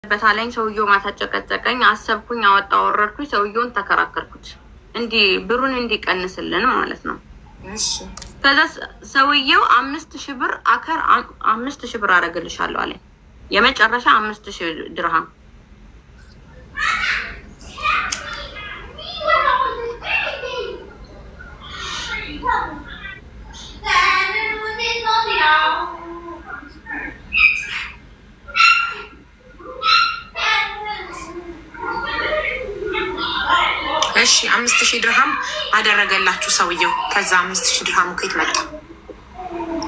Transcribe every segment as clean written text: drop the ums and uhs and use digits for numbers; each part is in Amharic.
በታለኝ ሰውየው ማታጨቀጨቀኝ አሰብኩኝ አወጣ ወረድኩኝ ሰውየውን ተከራከርኩት እንዲህ ብሩን እንዲቀንስልን ማለት ነው። እሺ ከዛ ሰውየው 5000 ብር አከር 5000 ብር አረግልሻለሁ አለኝ። የመጨረሻ 5000 ድርሃም እሺ 5000 ድርሃም አደረገላችሁ ሰውየው። ከዛ 5000 ድርሃም ከየት መጣ?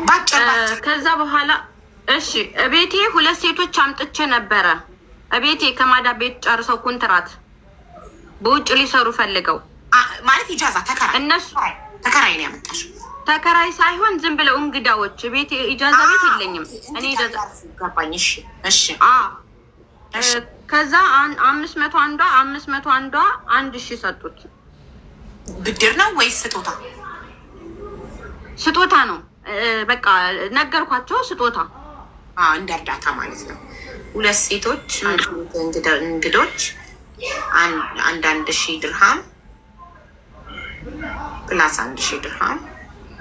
ባጭር ከዛ በኋላ እሺ ቤቴ ሁለት ሴቶች አምጥቼ ነበረ። ቤቴ ከማዳ ቤት ጨርሰው ኮንትራት በውጭ ሊሰሩ ፈልገው ማለት ኢጃዛ ተከራይ እነሱ ተከራይ ነው ያመጣሽ? ተከራይ ሳይሆን ዝም ብለው እንግዳዎች። ቤቴ ኢጃዛ ቤት የለኝም እኔ ኢጃዛ ገባኝ። እሺ እሺ ከዛ 500 አንዷ 500 አንዷ 1000 ሰጡት። ብድር ነው ወይስ ስጦታ? ስጦታ ነው። በቃ ነገርኳቸው ስጦታ እንደ እርዳታ ማለት ነው። ሁለት ሴቶች እንግዶች 1000 ድርሃም ፕላስ 1000 ድርሃም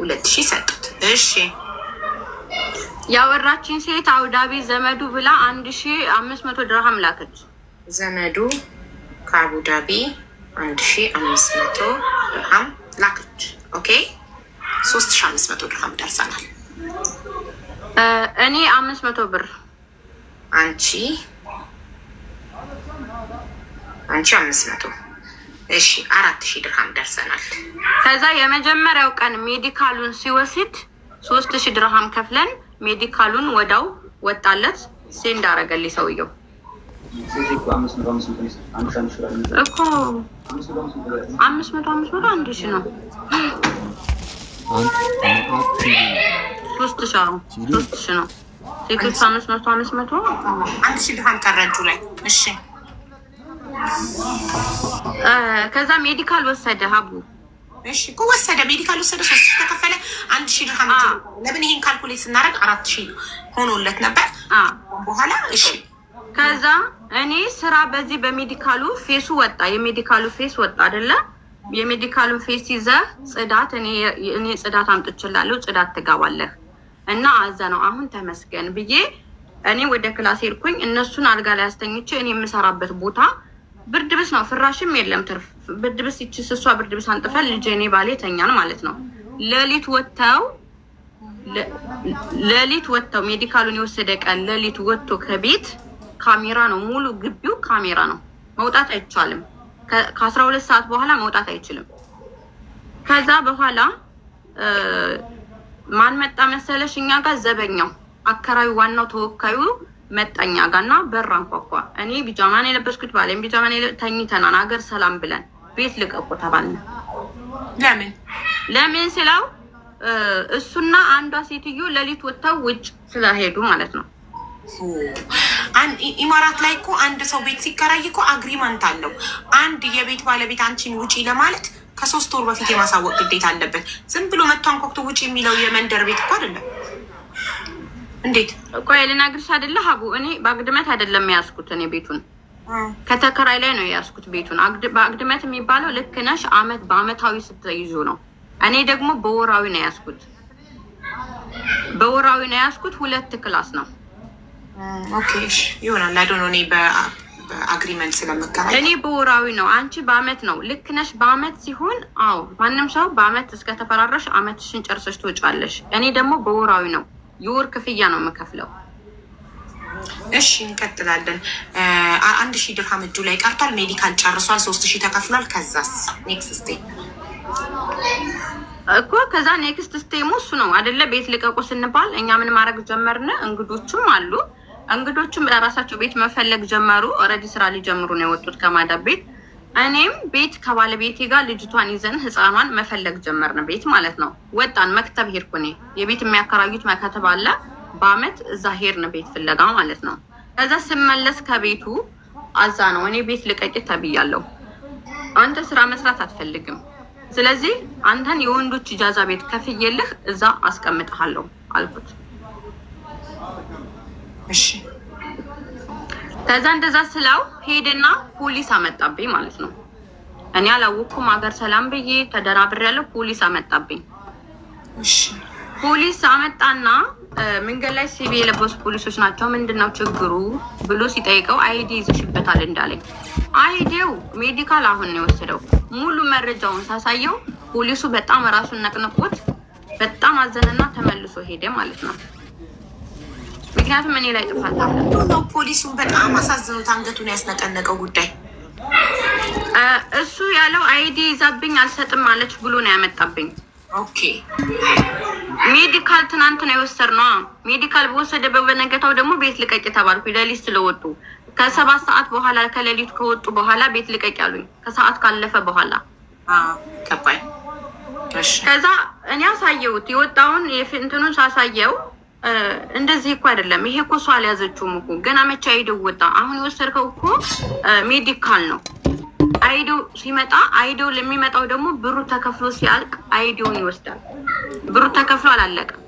2000 ሰጡት። እሺ ያወራችን ሴት አውዳቢ ዘመዱ ብላ 1500 ድርሃም ላከች። ዘመዱ ከአቡዳቢ 1500 ድርሃም ላከች። ኦኬ 3500 ድርሃም ደርሰናል። እኔ 500 ብር አንቺ 500 እሺ 4000 ድርሃም ደርሰናል። ከዛ የመጀመሪያው ቀን ሜዲካሉን ሲወስድ 3000 ድርሃም ከፍለን ሜዲካሉን ወዳው ወጣለት። ሴንድ አረገልኝ ሰውየው እኮ 500 1000 ነው። 3000 ነው። ሴቶች 500 1000 ድርሃም ቀረጁ ላይ። እሺ ከዛ ሜዲካል ወሰደ ሀቡ። እሺ እኮ ወሰደ ሜዲካል ወሰደ 3000 ተከፈለ 1000 ድርሃም። ለምን ይሄን ካልኩሌት ስናደርግ 4000 ሆኖለት ነበር በኋላ። እሺ ከዛ እኔ ስራ በዚህ በሜዲካሉ ፌሱ ወጣ። የሜዲካሉ ፌስ ወጣ አይደለ? የሜዲካሉን ፌስ ይዘህ ጽዳት እኔ ጽዳት አምጥቼላለሁ ጽዳት ትገባለህ እና አዛ ነው አሁን ተመስገን ብዬ እኔ ወደ ክላስ ሄድኩኝ። እነሱን አልጋ ላይ አስተኝቼ እኔ የምሰራበት ቦታ ብርድ ብስ ነው፣ ፍራሽም የለም ትርፍ ብርድ ብስ። ይቺ ስሷ ብርድ ብስ አንጥፈን ልጄ እኔ ባሌ ተኛን ማለት ነው። ሌሊት ወጥተው ሜዲካሉን የወሰደ ቀን ሌሊት ወጥቶ ከቤት ካሜራ ነው ሙሉ ግቢው ካሜራ ነው። መውጣት አይቻልም። ከ12 ሰዓት በኋላ መውጣት አይችልም። ከዛ በኋላ ማን መጣ መሰለሽ? እኛ ጋር ዘበኛው አከራዩ ዋናው ተወካዩ መጣኛ ጋርና በር አንኳኳ። እኔ ቢጃማን የለበስኩት ባሌም ቢጃማን ተኝተናል። አገር ሰላም ብለን ቤት ልቀቁ ተባልን። ለምን ስለው እሱና አንዷ ሴትዮ ሌሊት ወጥተው ውጭ ስለሄዱ ማለት ነው። ኢማራት ላይ እኮ አንድ ሰው ቤት ሲከራይ እኮ አግሪመንት አለው። አንድ የቤት ባለቤት አንቺን ውጪ ለማለት ከ3 ወር በፊት የማሳወቅ ግዴታ አለበት። ዝም ብሎ መጥቶ አንኳኩቶ ውጪ የሚለው የመንደር ቤት እኮ አይደለም። እንዴት ቆይ ልነግርሽ አይደለ ሀቡ፣ እኔ በአግድመት አይደለም ያስኩት። እኔ ቤቱን ከተከራይ ላይ ነው ያስኩት። ቤቱን በአግድመት የሚባለው ልክ ነሽ በአመታዊ ስትይዙ ነው። እኔ ደግሞ በወራዊ ነው ያስኩት። በወራዊ ነው ያስኩት። 2 ክላስ ነው። ኦኬ ይሆናል። አይ ዶንት ኖ እኔ በአግሪመንት ስለመከራይ እኔ በወራዊ ነው። አንቺ በአመት ነው። ልክ ነሽ በአመት ሲሆን አዎ ማንም ሰው በአመት እስከተፈራረሽ አመትሽን ጨርሰሽ ትወጫለሽ። እኔ ደግሞ በወራዊ ነው። የወር ክፍያ ነው የምከፍለው። እሺ እንቀጥላለን። 1000 ድርሃም እጁ ላይ ቀርቷል። ሜዲካል ጨርሷል። 3000 ተከፍሏል። ከዛስ ኔክስት ስቴፕ እኮ ከዛ ኔክስት ስቴሙ እሱ ነው አይደለ? ቤት ልቀቁ ስንባል እኛ ምን ማድረግ ጀመርን? እንግዶቹም አሉ። እንግዶቹም ለራሳቸው ቤት መፈለግ ጀመሩ። ኦልሬዲ ስራ ሊጀምሩ ነው የወጡት ከማዳብ ቤት። እኔም ቤት ከባለቤቴ ጋር ልጅቷን ይዘን ህፃኗን መፈለግ ጀመርን። ቤት ማለት ነው። ወጣን። መክተብ ሄድኩ እኔ። የቤት የሚያከራዩት መከተብ አለ። በአመት እዛ ሄድን ቤት ፍለጋ ማለት ነው። ከዛ ስመለስ ከቤቱ አዛ ነው እኔ ቤት ልቀቂ ተብያለሁ። አንተ ስራ መስራት አትፈልግም፣ ስለዚህ አንተን የወንዶች ኢጃዛ ቤት ከፍዬልህ እዛ አስቀምጥሃለሁ አልኩት። እሺ ከዛ እንደዛ ስለው ሄድና ፖሊስ አመጣብኝ ማለት ነው። እኔ አላወኩም። ሀገር ሰላም ብዬ ተደናብሬያለሁ። ፖሊስ አመጣብኝ። ፖሊስ አመጣና መንገድ ላይ ሲቪ የለበሱ ፖሊሶች ናቸው። ምንድነው ችግሩ ብሎ ሲጠይቀው አይዲ ይዘሽበታል እንዳለኝ። አይዲው ሜዲካል አሁን ነው የወሰደው። ሙሉ መረጃውን ሳሳየው ፖሊሱ በጣም ራሱን ነቅንቆት በጣም አዘነና ተመልሶ ሄደ ማለት ነው። ምክንያቱም እኔ ላይ ጥፋት አለ። ፖሊሱን በጣም አሳዝኖት አንገቱን ያስነቀነቀው ጉዳይ እሱ ያለው አይዲ ይዛብኝ አልሰጥም ማለች ብሎ ነው ያመጣብኝ። ኦኬ ሜዲካል ትናንት ነው የወሰድነው። ሜዲካል በወሰደ በበነገታው ደግሞ ቤት ልቀቂ ተባልኩ። ሌሊት ስለወጡ ከ7 ሰዓት በኋላ ከሌሊቱ ከወጡ በኋላ ቤት ልቀቂ ያሉኝ። ከሰዓት ካለፈ በኋላ ከባይ ከዛ እኔ አሳየሁት የወጣውን የፍንትኑን ሳሳየው እንደዚህ እኮ አይደለም ይሄ እኮ እሷ አልያዘችውም እኮ ገና መቼ አይዲው ወጣ። አሁን የወሰድከው እኮ ሜዲካል ነው። አይዲው ሲመጣ አይዲው ለሚመጣው ደግሞ ብሩ ተከፍሎ ሲያልቅ አይዲውን ይወስዳል። ብሩ ተከፍሎ አላለቀም።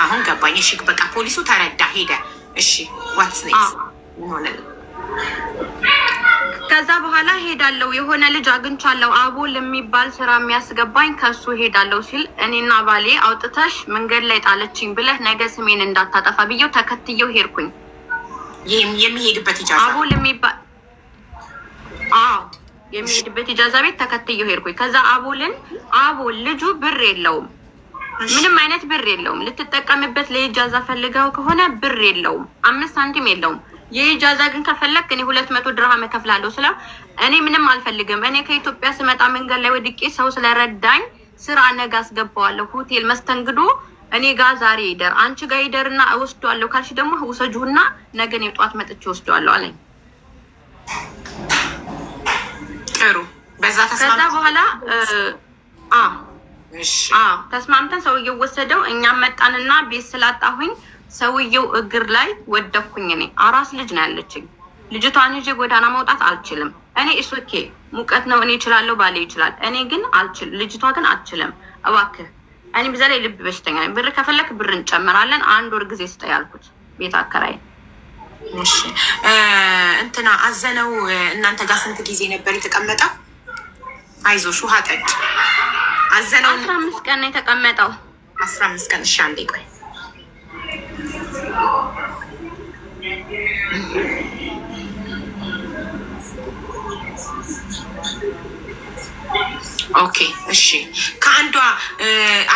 አሁን ገባኝ። እሺ በቃ ፖሊሱ ተረዳ ሄደ። እሺ ዋትስ ኔክስት? ከዛ በኋላ ሄዳለው የሆነ ልጅ አግኝቻለሁ አቦል የሚባል ስራ የሚያስገባኝ ከሱ ሄዳለው ሲል እኔና ባሌ አውጥተሽ መንገድ ላይ ጣለችኝ ብለህ ነገ ስሜን እንዳታጠፋ ብዬው ተከትየው ሄድኩኝ። የሚሄድበት ኢጃዛ አቦል የሚባል የሚሄድበት ኢጃዛ ቤት ተከትየው ሄድኩኝ። ከዛ አቦል ልጁ ብር የለውም፣ ምንም አይነት ብር የለውም። ልትጠቀምበት ለኢጃዛ ፈልገው ከሆነ ብር የለውም፣ 5 ሳንቲም የለውም። የኢጃዛ ግን ከፈለክ እኔ 200 ድርሃም እከፍላለሁ ስለው እኔ ምንም አልፈልግም። እኔ ከኢትዮጵያ ስመጣ መንገድ ላይ ወድቄ ሰው ስለረዳኝ ስራ ነገ አስገባዋለሁ። ሆቴል መስተንግዶ እኔ ጋር ዛሬ ይደር፣ አንቺ ጋር ይደርና እወስደዋለሁ ካልሽ ደግሞ ውሰጁና ነገ እኔ ጧት መጥቼ እወስደዋለሁ አለኝ። ጥሩ በዛ ተስማምተን ከዛ በኋላ ተስማምተን ሰውየው ወሰደው። እኛም መጣንና ቤት ስላጣሁኝ ሰውየው እግር ላይ ወደኩኝ። እኔ አራስ ልጅ ነው ያለችኝ። ልጅቷን ይዤ ጎዳና መውጣት አልችልም። እኔ እሱኬ ሙቀት ነው እኔ እችላለሁ፣ ባሌ ይችላል። እኔ ግን አልችልም፣ ልጅቷ ግን አትችልም። እባክህ እኔ በዛ ላይ ልብ በሽተኛ ነኝ። ብር ከፈለክ ብር እንጨምራለን፣ 1 ወር ጊዜ ስጠኝ አልኩት። ቤት አከራይ እሺ እንትና አዘነው። እናንተ ጋር ስንት ጊዜ ነበር የተቀመጠው? አይዞሽ ውሃ ጠጭ። አዘነው 15 ቀን ነው የተቀመጠው። 15 ቀን። እሺ አንዴ ቆይ። ኦኬ እሺ። ከአንዷ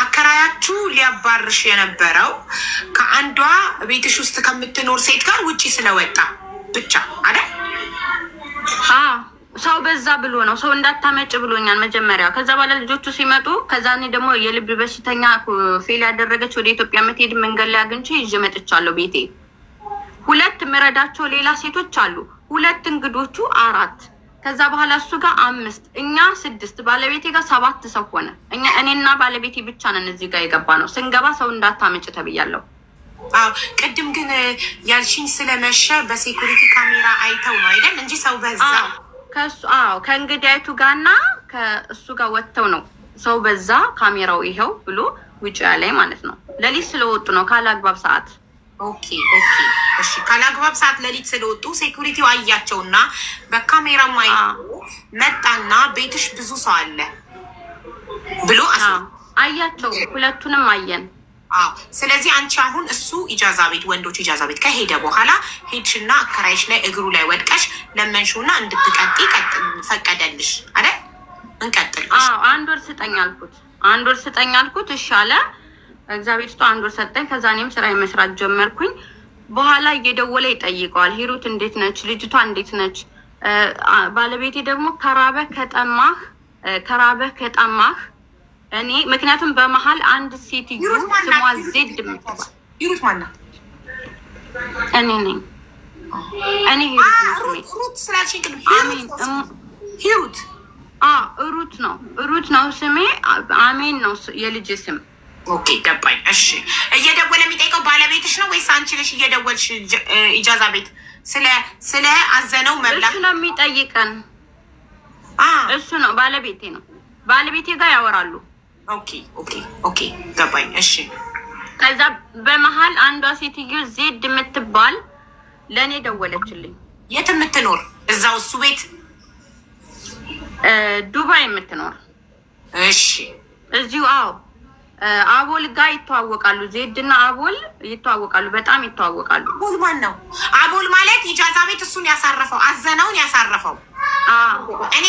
አከራያችሁ ሊያባርሽ የነበረው ከአንዷ ቤትሽ ውስጥ ከምትኖር ሴት ጋር ውጪ ስለወጣ ብቻ አይደል? ሰው በዛ ብሎ ነው። ሰው እንዳታመጭ ብሎኛል መጀመሪያ። ከዛ በኋላ ልጆቹ ሲመጡ ከዛ እኔ ደግሞ የልብ በሽተኛ ፌል ያደረገች ወደ ኢትዮጵያ የምትሄድ መንገድ ላይ አግኝቼ ይዤ መጥቻለሁ ቤቴ። 2 ምረዳቸው ሌላ ሴቶች አሉ። 2 እንግዶቹ 4። ከዛ በኋላ እሱ ጋር 5 እኛ 6 ባለቤቴ ጋር 7 ሰው ሆነ። እኔና ባለቤቴ ብቻ ነን እዚህ ጋር የገባ ነው። ስንገባ ሰው እንዳታመጭ ተብያለሁ። ቅድም ግን ያልሽኝ ስለመሸ በሴኩሪቲ ካሜራ አይተው ነው አይደል? እንጂ ሰው በዛ ከሱ ከእንግዳይቱ ጋርና ከእሱ ጋር ወጥተው ነው ሰው በዛ ካሜራው ይሄው ብሎ ውጭ ያለኝ ማለት ነው። ሌሊት ስለወጡ ነው ካላግባብ ሰዓት። ኦኬ እሺ። ካላግባብ ሰዓት ሌሊት ስለወጡ ሴኩሪቲው አያቸውና በካሜራ ማይ መጣና ቤትሽ ብዙ ሰው አለ ብሎ አያቸው። 2ቱንም አየን። ስለዚህ አንቺ አሁን እሱ ኢጃዛ ቤት ወንዶች ኢጃዛ ቤት ከሄደ በኋላ ሄድሽና አከራይሽ ላይ እግሩ ላይ ወድቀሽ ለመንሹና እንድትቀጥይ ፈቀደልሽ አይደል? እንቀጥል። 1 ወር ስጠኝ አልኩት። 1 ወር ስጠኝ አልኩት። እሺ አለ። እግዚአብሔር ስቶ 1 ወር ሰጠኝ። ከዛ እኔም ስራ መስራት ጀመርኩኝ። በኋላ እየደወለ ይጠይቀዋል። ሂሩት እንዴት ነች? ልጅቷ እንዴት ነች? ባለቤቴ ደግሞ ከራበህ ከጠማህ እኔ ምክንያቱም በመሀል አንድ ሴትዮ ስሟ ዜድ የምትባል ሂሩት ማናት? እኔ ነኝ። እኔ ሂሩት ስላልሽኝ ሂሩት ሩት ነው ስሜ። አሜን ነው የልጅ ስም። ኦኬ ገባኝ። እሺ እየደወለ የሚጠይቀው ባለቤትሽ ነው ወይስ አንቺ ነሽ እየደወልሽ ኢጃዛ ቤት ስለ አዘነው መብላት? እሱ ነው የሚጠይቀን። እሱ ነው ባለቤቴ ነው። ባለቤቴ ጋር ያወራሉ። ኦኬ ገባኝ። እሺ ከዛ በመሀል አንዷ ሴትዮ ዜድ የምትባል ለእኔ ደወለችልኝ። የት የምትኖር? እዛው እሱ ቤት ዱባይ የምትኖር። እሺ እዚሁ። አዎ አቦል ጋር ይተዋወቃሉ። ዜድና አቦል ይተዋወቃሉ፣ በጣም ይተዋወቃሉ። አቦል ማን ነው? አቦል ማለት ኢጃዛ ቤት እሱን ያሳረፈው አዘናውን ያሳረፈው። እኔ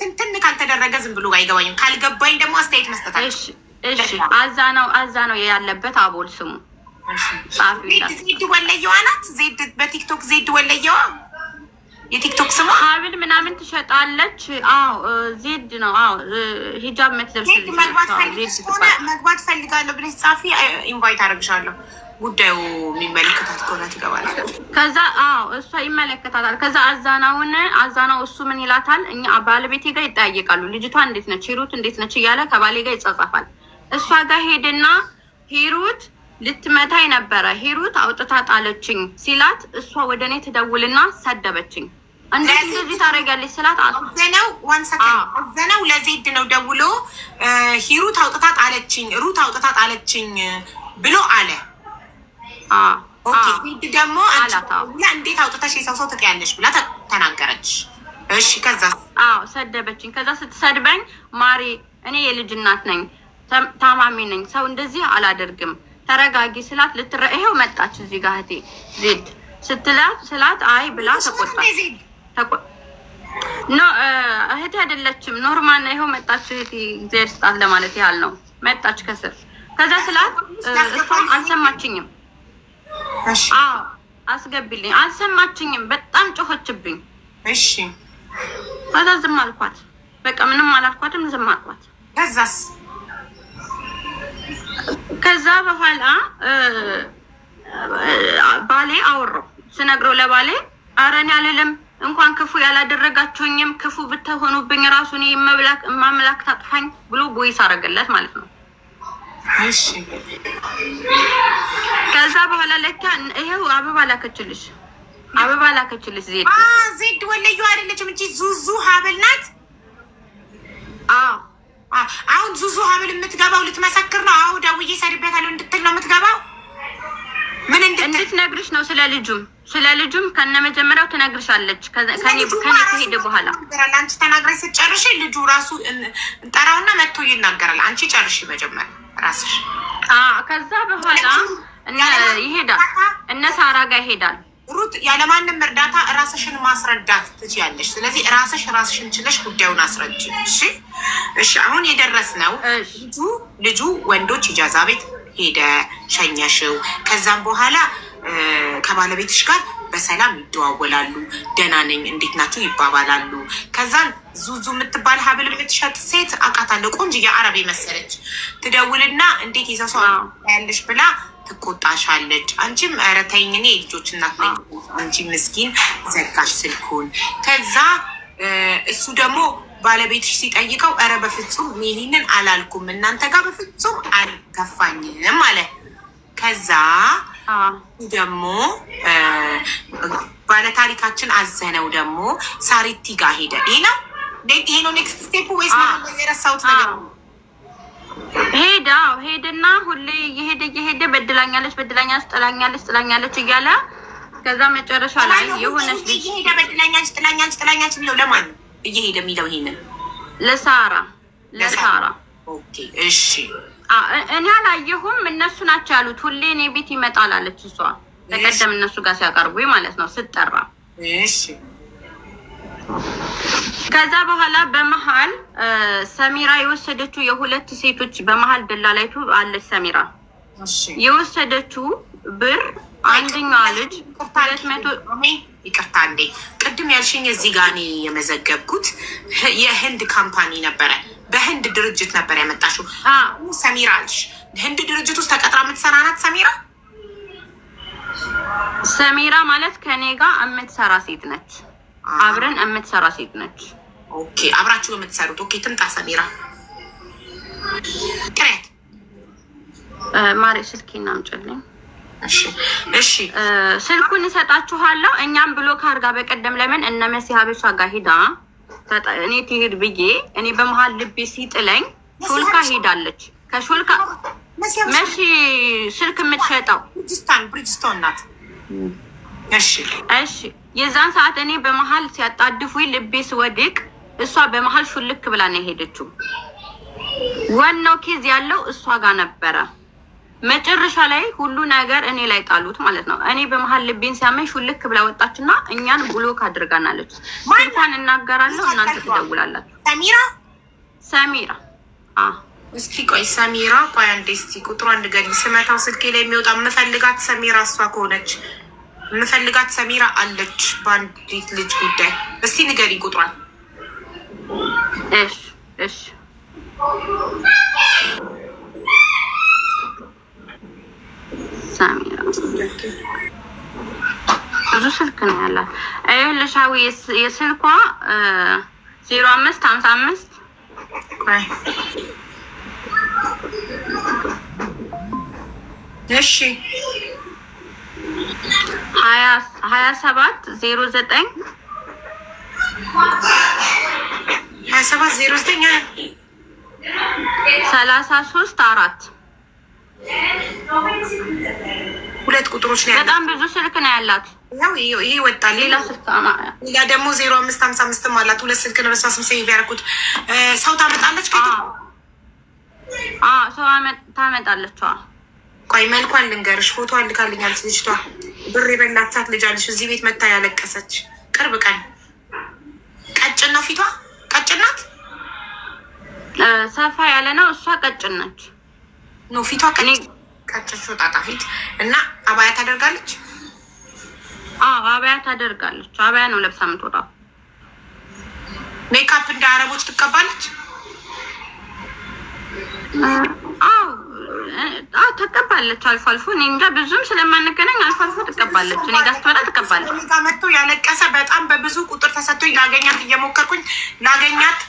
ትንትን ካልተደረገ ዝም ብሎ አይገባኝም። ካልገባኝ ደግሞ አስተያየት መስጠታቸው። እሺ አዛ ነው ያለበት አቦል ስሙ። ዜድ ወለየዋ ናት። ዜድ በቲክቶክ ዜድ ወለየዋ የቲክቶክ ስሙ ሀብል ምናምን ትሸጣለች። አዎ ዜድ ነው። አዎ ሂጃብ የምትለብስ ልጅ መግባት ፈልጋለሁ ብለሽ ጻፊ፣ ኢንቫይት አደርግሻለሁ። ጉዳዩ የሚመለከታት ከሆነ ትገባለች። ከዛ እሷ ይመለከታታል። ከዛ አዛናው እሱ ምን ይላታል? እኛ ባለቤቴ ጋር ይጠያየቃሉ። ልጅቷ እንዴት ነች፣ ሂሩት እንዴት ነች እያለ ከባሌ ጋር ይጻጻፋል። እሷ ጋር ሄድና ሂሩት ልትመታኝ ነበረ፣ ሂሩት አውጥታ ጣለችኝ ሲላት እሷ ወደ እኔ ትደውልና ሰደበችኝ። እንዴት እንደዚህ ታደርጊያለሽ ስላት አዘነው ለዜድ ነው ደውሎ ሂሩት አውጥታ ጣለችኝ፣ ሩት አውጥታ ጣለችኝ ብሎ አለ። ዜድ ደግሞ እንዴት አውጥተሽ የሰው ሰው ትቀያለሽ ብላ ተናገረች። እሺ ከዛ ሰደበችኝ። ከዛ ስትሰድበኝ ማሪ እኔ የልጅ እናት ነኝ፣ ታማሚ ነኝ፣ ሰው እንደዚህ አላደርግም፣ ተረጋጊ ስላት ይሄው መጣች እዚህ ጋር እህቴ ዜድ ስላት አይ ብላ ተቆጣች። ኖ እህቴ አይደለችም፣ ኖርማል ነው። ይሄው መጣች እህቴ ዜድ ስጣት ለማለት ያህል ነው። መጣች ከስር። ከዛ ስላት እሷም አልሰማችኝም። አስገቢልኝ አልሰማችኝም። በጣም ጮኸችብኝ። እሺ ከዛ ዝም አልኳት። በቃ ምንም አላልኳትም፣ ዝም አልኳት። ከዛ በኋላ ባሌ አወራው። ስነግረው ለባሌ ኧረ እኔ አልልም፣ እንኳን ክፉ ያላደረጋችሁኝም ክፉ ብትሆኑብኝ ራሱ እኔ ማምላክ ታጥፋኝ ብሎ ቦይስ አደረገለት ማለት ነው። እሺ ከዛ በኋላ ለካ ይሄው አበባ ላከችልሽ ዜድ ወለዩ አይደለችም እንጂ ዙዙ ሀብል ናት። አሁን ዙዙ ሀብል የምትገባው ልትመሰክር ነው። አዎ ደውዬ ሰድቤታለሁ እንድትል ነው የምትገባው። ምን እንድትነግርሽ ነው። ስለ ልጁም ከነመጀመሪያው ትነግርሻለች። ከኔ ከሄደ በኋላ አንቺ ተናግረሽ ስትጨርሽ ልጁ ራሱ እንጠራውና መጥቶ ይናገራል። አንቺ ጨርሽ መጀመሪያ ራስሽ። ከዛ በኋላ ይሄዳል፣ እነ ሳራ ጋር ይሄዳል። ሩት ያለማንም እርዳታ ራስሽን ማስረዳት ትችያለሽ። ስለዚህ ራስሽን ችለሽ ጉዳዩን አስረጅ። እሺ አሁን የደረስነው ልጁ ወንዶች ኢጃዛ ቤት ሄደ፣ ሸኘሽው። ከዛም በኋላ ከባለቤትሽ ጋር በሰላም ይደዋወላሉ። ደህና ነኝ እንዴት ናችሁ ይባባላሉ። ከዛን ዙዙ የምትባል ሀብል የምትሸጥ ሴት አውቃታለሁ፣ ቆንጆ የአረብ መሰለች። ትደውልና እንዴት የሰው ሰው ያለሽ ብላ ትቆጣሻለች። አንቺም ኧረ ተይኝ እኔ የልጆች እናት ነኝ እንጂ ምስኪን ዘጋሽ ስልኩን። ከዛ እሱ ደግሞ ባለቤትሽ ሲጠይቀው ኧረ በፍጹም ይሄንን አላልኩም እናንተ ጋር በፍጹም አልከፋኝም አለ። ከዛ ደግሞ ባለታሪካችን አዘነው ደግሞ ሳሪቲ ጋር ሄደ። ይሄ ነው ኔክስት ስቴፕ ወይስ የረሳሁት ነገር ነው? ሄደና ሁሌ እየሄደ በድላኛለች ጥላኛለች እያለ ከዛ መጨረሻ ላይ የሆነች ልጅ እየሄደ በድላኛለች የሚለው ለማን ነው እየሄደ የሚለው? ይሄንን ለሳራ። ኦኬ እሺ። እኔ አላየሁም፣ እነሱ ናቸው ያሉት። ሁሌ እኔ ቤት ይመጣል አለች እሷ። ተቀደም እነሱ ጋር ሲያቀርቡ ማለት ነው ስጠራ። እሺ ከዛ በኋላ በመሀል ሰሚራ የወሰደችው የሁለት ሴቶች በመሀል ደላላይቱ አለች። ሰሚራ የወሰደችው ብር አንደኛዋ ልጅ 200 ይቅርታ እንዴ ቅድም ያልሽኝ እዚህ ጋር እኔ የመዘገብኩት የህንድ ካምፓኒ ነበረ። በህንድ ድርጅት ነበር ያመጣሽው ሰሚራ አልሽ። ህንድ ድርጅት ውስጥ ተቀጥራ የምትሰራ ናት ሰሚራ። ሰሚራ ማለት ከኔ ጋር የምትሰራ ሴት ነች። አብረን የምትሰራ ሴት ነች። ኦኬ አብራችሁ የምትሰሩት። ኦኬ ትምጣ ሰሚራ። ቅሬት ማሪ ስልኬን አምጪልኝ። እሺ ስልኩን እሰጣችኋለሁ። እኛም ብሎ ካርጋ በቀደም ለምን እነ መሲ ሀበሻ ጋር ሄዳ እኔ ትሄድ ብዬ እኔ በመሀል ልቤ ሲጥለኝ ሾልካ ሄዳለች። ከሾልካ መሲ ስልክ የምትሸጠው ብሪጅስቶን ናት። እሺ የዛን ሰዓት እኔ በመሀል ሲያጣድፉኝ ልቤ ስወድቅ እሷ በመሀል ሹልክ ብላ ነው የሄደችው። ዋናው ኬዝ ያለው እሷ ጋር ነበረ። መጨረሻ ላይ ሁሉ ነገር እኔ ላይ ጣሉት ማለት ነው። እኔ በመሀል ልቤን ሲያመኝ ሹልክ ብላ ወጣችና እኛን ብሎክ አድርጋናለች። ስልኳን እናገራለሁ፣ እናንተ ትደውላላችሁ። ሰሚራ እስኪ ቆይ ሰሚራ፣ ቆይ አንዴ እስኪ ቁጥሯን ንገሪኝ። ስመታው ስልኬ ላይ የሚወጣ የምፈልጋት ሰሚራ እሷ ከሆነች የምፈልጋት ሰሚራ አለች በአንዲት ልጅ ጉዳይ። እስቲ ንገሪኝ ቁጥሯን። እሺ ሰሚራ ብዙ ስልክ ነው ያላት። ልሻዊ የስልኳ 0555 እሺ 27 09 33 4 ሁለት ቁጥሮች ነው። በጣም ብዙ ስልክ ነው ያላት። ያው ይሄ ወጣል። ሌላ ስልክ ሌላ ደግሞ 0555 አላት። ሁለት ስልክ ነው በስመ አብ ሴቭ ያደረኩት። ሰው ታመጣለች ሰው ታመጣለች። ቆይ መልኳን ልንገርሽ፣ ፎቶዋን ልካልኛለች ልጅቷ። ብር የበላቻት ልጅ አለች እዚህ ቤት መታ ያለቀሰች ቅርብ ቀን። ቀጭን ነው ፊቷ፣ ቀጭን ናት። ሰፋ ያለ ነው፣ እሷ ቀጭን ነች። ነው ፊቷ ቀጭን ሾጣጣ ፊት እና አባያ ታደርጋለች። አባያ ታደርጋለች። አባያ ነው ለብሳ የምትወጣው። ሜካፕ እንደ አረቦች ትቀባለች። ተቀባለች አልፎ አልፎ። እኔ እንጃ ብዙም ስለማንገናኝ አልፎ አልፎ ትቀባለች። እኔ ጋር ስትመጣ ትቀባለች። እኔ ጋር መጥቶ ያለቀሰ በጣም በብዙ ቁጥር ተሰጥቶኝ ላገኛት እየሞከርኩኝ ላገኛት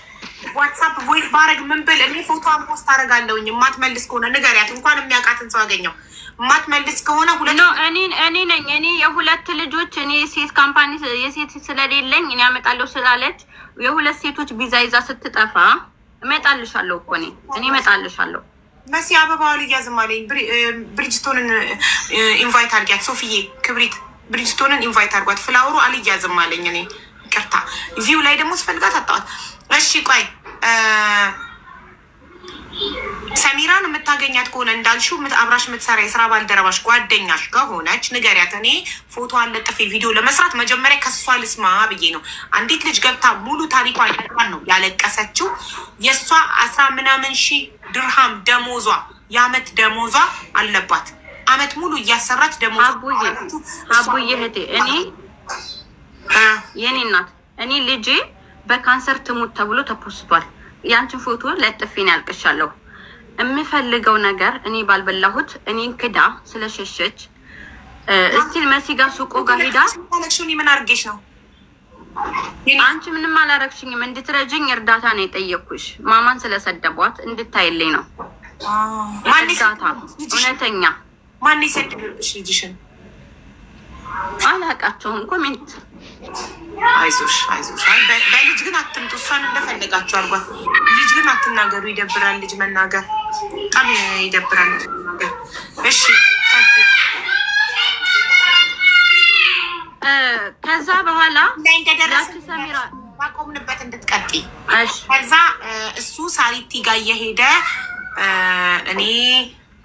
ዋትሳፕ ቮይስ ባረግ ምን ብል እኔ ፎቶዋን ፖስት አደርጋለሁኝ። የማትመልስ ከሆነ ንገሪያት። እንኳን የሚያውቃትን ሰው አገኘው። የማትመልስ ከሆነ እኔ ነኝ። እኔ የሁለት ልጆች እኔ ሴት ካምፓኒ የሴት ስለሌለኝ እኔ አመጣለሁ ስላለች የሁለት ሴቶች ቪዛ ይዛ ስትጠፋ እመጣልሻለሁ እኮ እኔ እመጣልሻለሁ። መሲ አበባዋ ልያዝም አለኝ። ብሪጅስቶንን ኢንቫይት አድርጊያት። ሶፊዬ ክብሪት ብሪጅስቶንን ኢንቫይት አድርጓት። ፍላወሩ አልያዝም አለኝ። እኔ ይቅርታ ቪው ላይ ደግሞ ስፈልጋት አጣዋት። እሺ ቆይ ሰሚራን የምታገኛት ከሆነ እንዳልሽው አብራሽ የምትሰራ የስራ ባልደረባሽ ጓደኛሽ ከሆነች ንገሪያት። እኔ ፎቶ አለጥፌ ቪዲዮ ለመስራት መጀመሪያ ከሷ ልስማ ብዬ ነው። አንዲት ልጅ ገብታ ሙሉ ታሪኳን ነው ያለቀሰችው። የእሷ 10 ምናምን ሺህ ድርሃም ደሞዟ የአመት ደሞዟ አለባት። አመት ሙሉ እያሰራች ደሞዟ አቡዬ እህቴ እኔ የኔ እናት እኔ ልጄ በካንሰር ትሙት ተብሎ ተፖስቷል። ያንቺን ፎቶ ለጥፌን ያልቅሻለሁ። የምፈልገው ነገር እኔ ባልበላሁት እኔን ክዳ ስለሸሸች እስቲል መሲ ጋር ሱቆ ጋር ሄዳ ምን አድርጌሽ ነው? አንቺ ምንም አላረግሽኝም። እንድትረጅኝ እርዳታ ነው የጠየኩሽ። ማማን ስለሰደቧት እንድታይልኝ ነው እርዳታ። እውነተኛ ማን ይሰድብሽ ልጅሽን? አላቃቸውም። ኮሜንት አይዞሽ አይዞሽ። በልጅ ግን አትምጡ። እሷን እንደፈለጋችሁ አርጓት። ልጅ ግን አትናገሩ። ይደብራል ልጅ መናገር፣ በጣም ይደብራል ልጅ መናገር። እሺ ከዛ በኋላ እንደደረስ ሰሚራ ባቆምንበት እንድትቀጥይ። ከዛ እሱ ሳሪቲ ጋር እየሄደ እኔ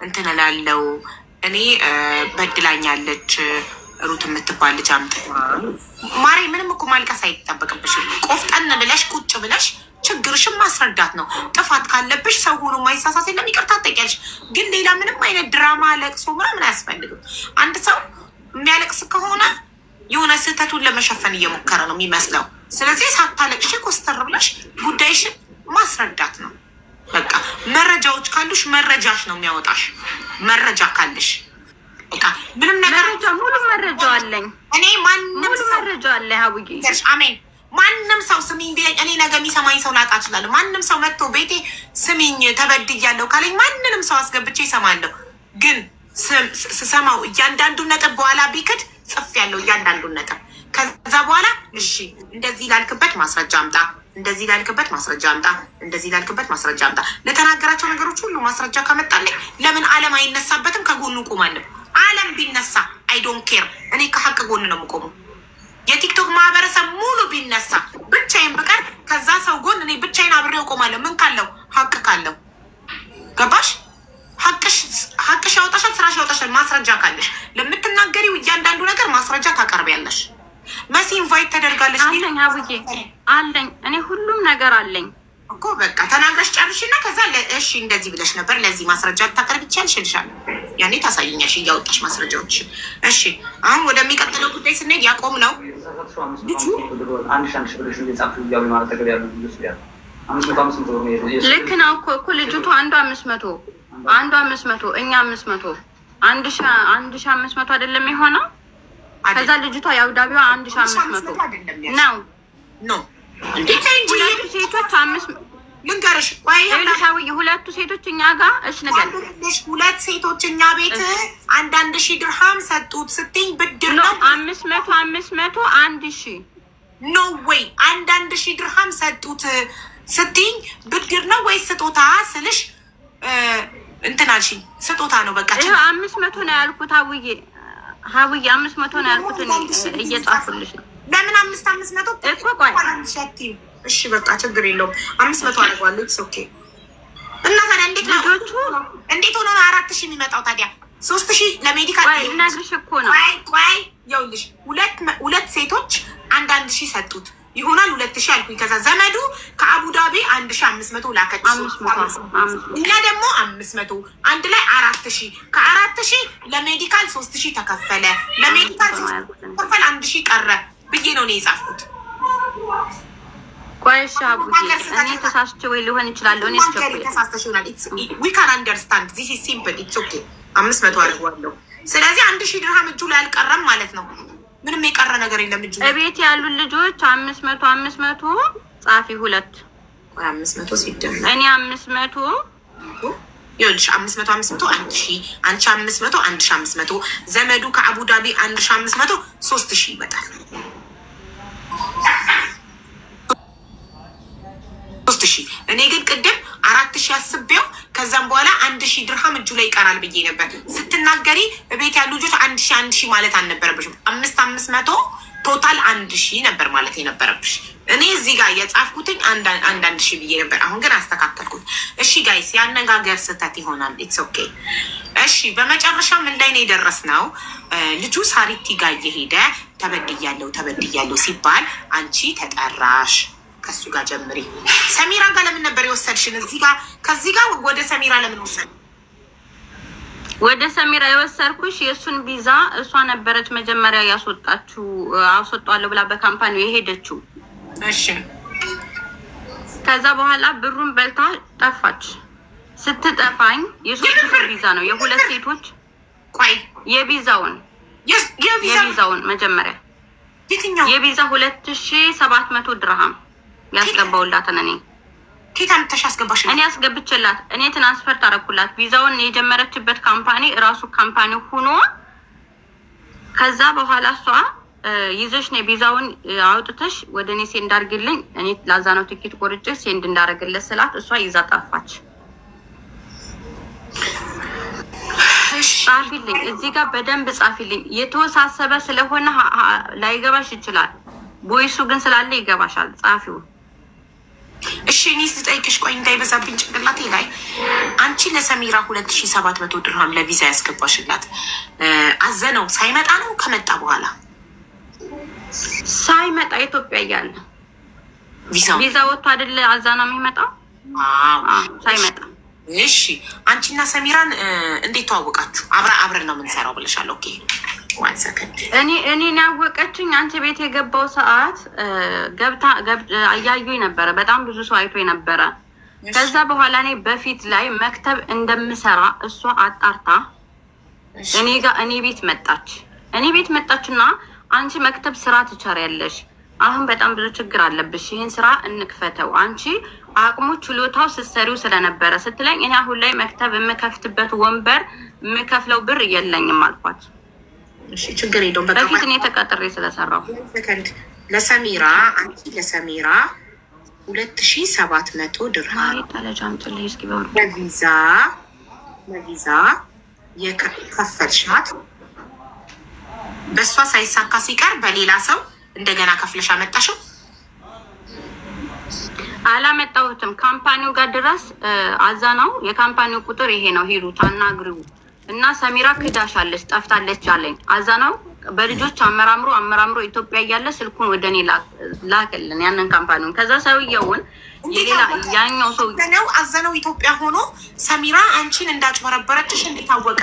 እንትን እላለው እኔ በድላኛለች ሩት የምትባል ልጅ አምጥታ ማሪ። ምንም እኮ ማልቀስ አይጠበቅብሽም። ቆፍጠን ብለሽ ቁጭ ብለሽ ችግርሽን ማስረዳት ነው። ጥፋት ካለብሽ ሰው ሆኖ ማይሳሳት የለም፣ ይቅርታ ትጠይቂያለሽ። ግን ሌላ ምንም አይነት ድራማ ለቅሶ ምናምን አያስፈልግም። አንድ ሰው የሚያለቅስ ከሆነ የሆነ ስህተቱን ለመሸፈን እየሞከረ ነው የሚመስለው። ስለዚህ ሳታለቅሽ ኮስተር ብለሽ ጉዳይሽን ማስረዳት ነው። በቃ መረጃዎች ካሉሽ መረጃሽ ነው የሚያወጣሽ። መረጃ ካለሽ ምንም ነገር ሙሉ መረጃ አለኝ እኔ። ማንም መረጃ አለ ሀቡዬ። አሜን። ማንም ሰው ስሚኝ ቢለኝ እኔ ነገ የሚሰማኝ ሰው ላጣ እችላለሁ። ማንም ሰው መጥቶ ቤቴ ስሚኝ ተበድያለሁ ካለኝ ማንንም ሰው አስገብቼ ይሰማለሁ። ግን ስሰማው እያንዳንዱን ነጥብ በኋላ ቢክድ ጽፍ ያለው እያንዳንዱን ነጥብ። ከዛ በኋላ እሺ እንደዚህ ላልክበት ማስረጃ አምጣ፣ እንደዚህ ላልክበት ማስረጃ አምጣ፣ እንደዚህ ላልክበት ማስረጃ አምጣ። ለተናገራቸው ነገሮች ሁሉ ማስረጃ ከመጣልኝ ለምን ዓለም አይነሳበትም? ከጎኑ ቆማለሁ። ዓለም ቢነሳ አይ ዶንት ኬር። እኔ ከሀቅ ጎን ነው የምቆመው። የቲክቶክ ማህበረሰብ ሙሉ ቢነሳ ብቻዬን ብቀር ከዛ ሰው ጎን እኔ ብቻዬን አብሬው ቆማለሁ። ምን ካለው ሀቅ ካለው ገባሽ? ሀቅሽ ያወጣሻል፣ ስራሽ ያወጣሻል። ማስረጃ ካለሽ ለምትናገሪው እያንዳንዱ ነገር ማስረጃ ታቀርቢያለሽ። መሲ ኢንቫይት ተደርጋለች። አለኝ አብዬ አለኝ፣ እኔ ሁሉም ነገር አለኝ እኮ በቃ ተናግረሽ ጨርሽና ከዛ እሺ እንደዚህ ብለሽ ነበር ለዚህ ማስረጃ ልታቀርብ ይቻልሽ እልሻለሁ። ያኔ ታሳይኛሽ እያወጣሽ ማስረጃዎች። እሺ አሁን ወደሚቀጥለው ጉዳይ ስንሄድ ያቆም ነው ልክ ነው እኮ ልጅቱ አንዱ 500 እኛ 500 1,500 አይደለም የሆነው። ከዛ ልጅቷ የአቡዳቢዋ 1,500 ነው ኖ እንዴት እንጂ ሁለቱ ሴቶች 5 ልንገርሽ ቆይ ሁለቱ ሴቶች እኛ ጋር እሺ ነገር ሁለት ሴቶች እኛ ቤት 1,000 ድርሃም ሰጡት ስትኝ ብድር ነው 500 1,000 ኖ ወይ 1,000 ድርሃም ሰጡት ስትኝ ብድር ነው ወይ ስጦታ ስልሽ እንትን አልሽኝ። ስጦታ ነው በቃ 500 ነው ያልኩት። ሀውዬ 500 ነው ያልኩት። እየጻፉልሽ ነው። ለምን 500 እኮ ቆይ እሺ በቃ ችግር የለውም 500 አድርጓለሁ። ኢትስ ኦኬ። እና ታዲያ እንዴት ሆኖ ነው 4,000 የሚመጣው ታዲያ? 3,000 ለሜዲካል ልነግርሽ እኮ ነው። ቆይ ይኸውልሽ ሁለት ሴቶች 1,000 ሰጡት ይሆናል 2,000 አልኩኝ። ከዛ ዘመዱ ከአቡዳቢ 1,500 ላከች። እኛ ደግሞ 500 አንድ ላይ 4,000 ከ4,000 ለሜዲካል 3,000 ተከፈለ። ለሜዲካል ተከፈለ 1,000 ቀረ ብዬ ነው እኔ የጻፍኩት። ቆይ እሺ አቡዬ እኔ ተሳስቼ ወይ ሊሆን ይችላል። እኔ ተሳስተሽ ይሆናል። we can understand this is simple it's okay 500 አድርጓለሁ። ስለዚህ 1,000 ድርሃም እጁ ላይ አልቀረም ማለት ነው። ምንም የቀረ ነገር የለም እጁ ላይ። እቤት ያሉ ልጆች 500 ጻፊ 2 500 ሲደመር እኔ 500 ይኸውልሽ 500 1,000 አንቺ 500 1,500 ዘመዱ ከአቡዳቢ 1,500 3,000 ይመጣል። 3,000 እኔ ግን ቅድም 4,000 አስቤው ከዛም በኋላ 1,000 ድርሃም እጁ ላይ ይቀራል ብዬ ነበር። ስትናገሪ እቤት ያሉ ልጆች 1,000 ማለት አልነበረብሽም። 500 ቶታል 1,000 ነበር ማለት የነበረብሽ። እኔ እዚህ ጋር የጻፍኩትኝ 1,000 ብዬ ነበር። አሁን ግን አስተካከልኩት። እሺ ጋይስ ያነጋገር ስህተት ይሆናል። ኢትስ ኦኬ። እሺ በመጨረሻ ምን ላይ ነው የደረስነው? ልጁ ሳሪቲ ጋር እየሄደ ተበድያለሁ ሲባል አንቺ ተጠራሽ። ከሱ ጋር ጀምሪ። ሰሚራ ጋር ለምን ነበር የወሰድሽን? ከዚህ ጋር ወደ ሰሚራ ለምን ወሰድ? ወደ ሰሚራ የወሰድኩሽ የእሱን ቪዛ እሷ ነበረች መጀመሪያ ያስወጣችሁ አስወጣለሁ ብላ በካምፓኒው የሄደችው። እሺ ከዛ በኋላ ብሩን በልታ ጠፋች። ስትጠፋኝ የሶስት ብር ቪዛ ነው የሁለት ሴቶች። ቆይ የቪዛውን መጀመሪያ የቪዛ 2,700 ድርሃም ያስገባውላትን እኔ ኬታ ምተሽ አስገባሽ? እኔ አስገብቼላት እኔ ትራንስፈር ታረኩላት። ቪዛውን የጀመረችበት ካምፓኒ እራሱ ካምፓኒ ሆኖ ከዛ በኋላ እሷ ይዘሽ ነው ቪዛውን አውጥተሽ ወደ እኔ ሴንድ አድርግልኝ፣ እኔ ላዛ ነው ቲኬት ቆርጬ ሴንድ እንዳደረግለት ስላት እሷ ይዛ ጠፋች። ጻፊልኝ፣ እዚህ ጋር በደንብ ጻፊልኝ። የተወሳሰበ ስለሆነ ላይገባሽ ይችላል። ቦይሱ ግን ስላለ ይገባሻል። ጻፊው እሺ እኔ ስጠይቅሽ ቆይ እንዳይበዛብኝ ጭንቅላቴ ላይ አንቺ ለሰሚራ 2,700 ድርሃም ለቪዛ ያስገባሽላት አዘነው ሳይመጣ ነው ከመጣ በኋላ? ሳይመጣ ኢትዮጵያ እያለ ቪዛ ወጥቶ አይደለ አዛና የሚመጣው? ሳይመጣ። እሺ አንቺና ሰሚራን እንዴት ተዋወቃችሁ? አብረን ነው የምንሰራው ብለሻል። ኦኬ እኔን ያወቀችኝ አንቺ ቤት የገባው ሰዓት ገብታ አያዩኝ ነበረ። በጣም ብዙ ሰው አይቶ ነበረ። ከዛ በኋላ እኔ በፊት ላይ መክተብ እንደምሰራ እሷ አጣርታ እኔ ቤት መጣች እና አንቺ መክተብ ስራ ትቻሪያለሽ፣ አሁን በጣም ብዙ ችግር አለብሽ፣ ይህን ስራ እንክፈተው፣ አንቺ አቅሙ ችሎታው ስትሰሪው ስለነበረ ስትለኝ እኔ አሁን ላይ መክተብ የምከፍትበት ወንበር የምከፍለው ብር የለኝም አልኳት። እሺ ችግር የለውም። በፊት እኔ ተቀጥሬ ስለሰራው ለሰሚራ 2,700 ድርሃም ለቪዛ የከፈልሻት በእሷ ሳይሳካ ሲቀር በሌላ ሰው እንደገና ከፍለሽ አመጣሽው? አላመጣሁትም። ካምፓኒው ጋር ድረስ አዛናው የካምፓኒው ቁጥር ይሄ ነው፣ ሂዱ ታናግሪው እና ሰሚራ ክዳሻለች ጠፍታለች አለኝ። አዛናው በልጆች አመራምሮ ኢትዮጵያ እያለ ስልኩን ወደ እኔ ላክልን ያንን ካምፓኒውን። ከዛ ሰውየውን የሌላ ያኛው ሰው አዘነው ኢትዮጵያ ሆኖ ሰሚራ አንቺን እንዳጭበረበረችሽ እንዲታወቀ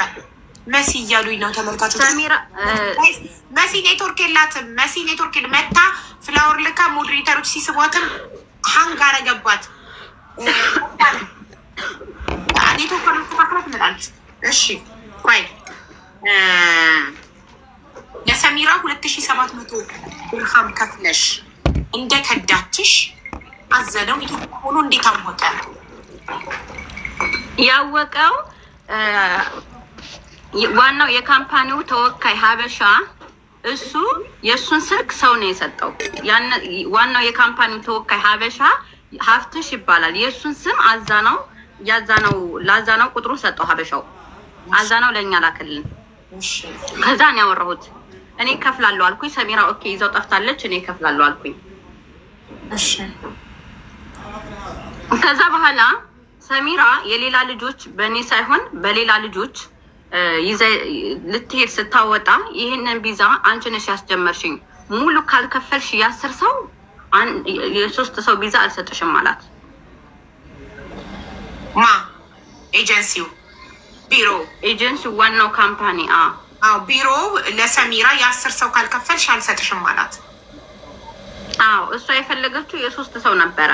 መሲ እያሉኝ ነው ተመልካቾች። ሰሚራ መሲ ኔትወርክ የላትም። መሲ ኔትወርክ መታ ፍላወር ልካ ሞዴሬተሮች ሲስቧትም ሀንግ አረገባት። ኔትወርክ ለማስተካከል ትመጣለች። እሺ ቆይ ለሰሚራ 2700 ድርሃም ከፍለሽ እንደ ከዳችሽ አዘነው ኢትዮጵያ ሆኖ እንዴት አወቀ? ያወቀው ዋናው የካምፓኒው ተወካይ ሀበሻ፣ እሱ የእሱን ስልክ ሰው ነው የሰጠው። ዋናው የካምፓኒው ተወካይ ሀበሻ ሀፍትሽ ይባላል። የእሱን ስም አዛናው ለአዛናው ቁጥሩ ሰጠው ሀበሻው። አዛናው ለእኛ ላክልን። ከዛ ነው ያወራሁት። እኔ ከፍላለሁ አልኩኝ። ሰሚራ ኦኬ ይዘው ጠፍታለች፣ እኔ ከፍላለሁ አልኩኝ። ከዛ በኋላ ሰሚራ የሌላ ልጆች በእኔ ሳይሆን በሌላ ልጆች ልትሄድ ስታወጣ ይህንን ቪዛ አንቺ ነሽ ያስጀመርሽኝ፣ ሙሉ ካልከፈልሽ የ10 ሰው የ3 ሰው ቪዛ አልሰጥሽም አላት። ማ ኤጀንሲው ቢሮ ኤጀንሲው ዋናው ካምፓኒ ቢሮ ለሰሚራ የ10 ሰው ካልከፈልሽ አልሰጥሽም አላት። እሷ የፈለገችው የ3 ሰው ነበረ።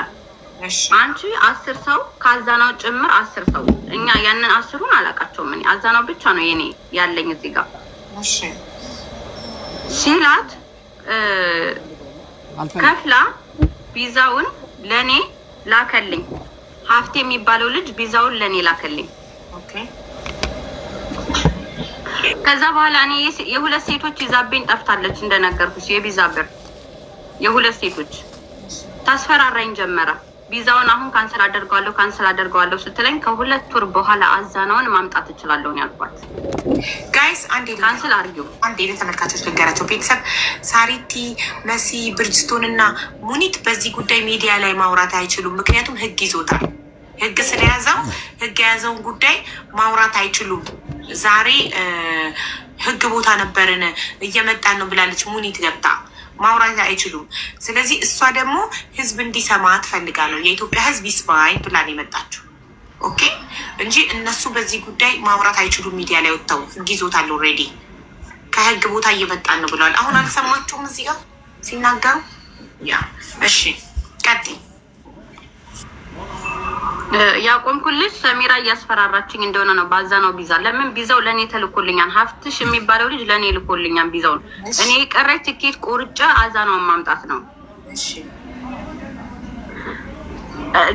አንቺ 10 ሰው ከአዛናው ጭምር 10 ሰው። እኛ ያንን 10ሩን አላውቃቸውም። እኔ አዛናው ብቻ ነው የኔ ያለኝ እዚህ ጋር ሲላት ከፍላ ቪዛውን ለኔ ላከልኝ። ሀፍቴ የሚባለው ልጅ ቪዛውን ለኔ ላከልኝ። ከዛ በኋላ እኔ የሁለት ሴቶች ይዛብኝ ጠፍታለች እንደነገርኩሽ፣ የቪዛ ብር የሁለት ሴቶች ታስፈራራኝ ጀመረ። ቪዛውን አሁን ካንሰል አደርገዋለሁ ስትለኝ ከ2 ወር በኋላ አዛናውን ማምጣት እችላለሁ ያልኳት። ጋይስ አንዴ ካንሰል አድርጊው። አንዴ ለተመልካቾች ነገራቸው። ቤተሰብ ሳሪቲ፣ መሲ፣ ብርጅስቶን እና ሙኒት በዚህ ጉዳይ ሚዲያ ላይ ማውራት አይችሉም። ምክንያቱም ህግ ይዞታል። ህግ ስለያዘው ህግ የያዘውን ጉዳይ ማውራት አይችሉም። ዛሬ ህግ ቦታ ነበርን እየመጣን ነው ብላለች ሙኒት ገብታ ማውራት አይችሉም። ስለዚህ እሷ ደግሞ ህዝብ እንዲሰማ ትፈልጋለሁ፣ የኢትዮጵያ ህዝብ ይስማኝ ብላን የመጣችው ኦኬ፣ እንጂ እነሱ በዚህ ጉዳይ ማውራት አይችሉም። ሚዲያ ላይ ወጥተው ህግ ይዞታል። ኦልሬዲ ከህግ ቦታ እየመጣን ነው ብለዋል። አሁን አልሰማችሁም እዚህ ጋር ሲናገሩ? እሺ ቀጥይ። ያቆምኩልሽ ሰሚራ እያስፈራራችኝ እንደሆነ ነው። በአዛናው ቪዛ ለምን ቪዛው ለእኔ ተልኮልኛል። ሀፍትሽ የሚባለው ልጅ ለእኔ ልኮልኛል ቪዛውን። እኔ የቀረች ትኬት ቆርጬ አዛናውን ማምጣት ነው።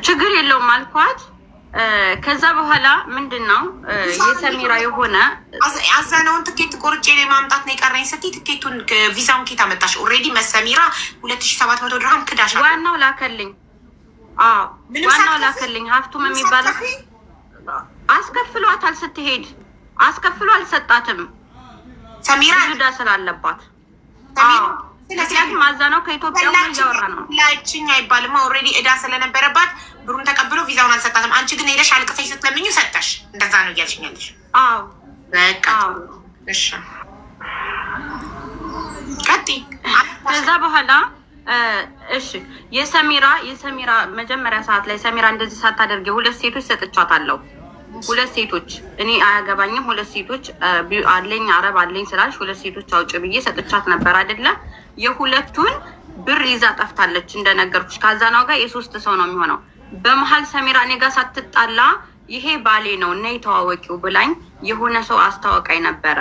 ችግር የለውም አልኳት። ከዛ በኋላ ምንድን ነው የሰሚራ የሆነ አዛናውን ትኬት ቆርጬ ማምጣት ነው የቀረኝ ስትይ ትኬቱን ቪዛውን ኬት አመጣሽ? ኦልሬዲ መሰሚራ 2700 ድርሃም ክዳሽ ዋናው ላከልኝ። ዋናው ላከልኝ። ሀፍቱም የሚባለው አስከፍሏታል። ስትሄድ አስከፍሎ አልሰጣትም። ሰሚራ ዕዳ ስላለባት ምክንያቱም አዛናው ከኢትዮጵያ እያወራ ነው። ላችኝ አይባልም። ኦልሬዲ ዕዳ ስለነበረባት ብሩን ተቀብሎ ቪዛውን አልሰጣትም። አንቺ ግን ሄደሽ አልቅሰሽ ስትለምኙ ሰጠሽ። እንደዛ ነው እያልሽኛለሽ? በቃ እሺ ቀጥይ። ከዛ በኋላ እሺ የሰሚራ መጀመሪያ ሰዓት ላይ ሰሚራ እንደዚህ ሳታደርግ 2 ሴቶች ሰጥቻታለሁ። 2 ሴቶች እኔ አያገባኝም። 2 ሴቶች አለኝ አረብ አለኝ ስላልሽ 2 ሴቶች አውጭ ብዬ ሰጥቻት ነበር አይደለ? የሁለቱን ብር ይዛ ጠፍታለች እንደነገርኩሽ። ከአዛናው ጋር የ3 ሰው ነው የሚሆነው። በመሀል ሰሚራ እኔ ጋር ሳትጣላ ይሄ ባሌ ነው እና የተዋወቂው ብላኝ የሆነ ሰው አስታወቃኝ ነበረ።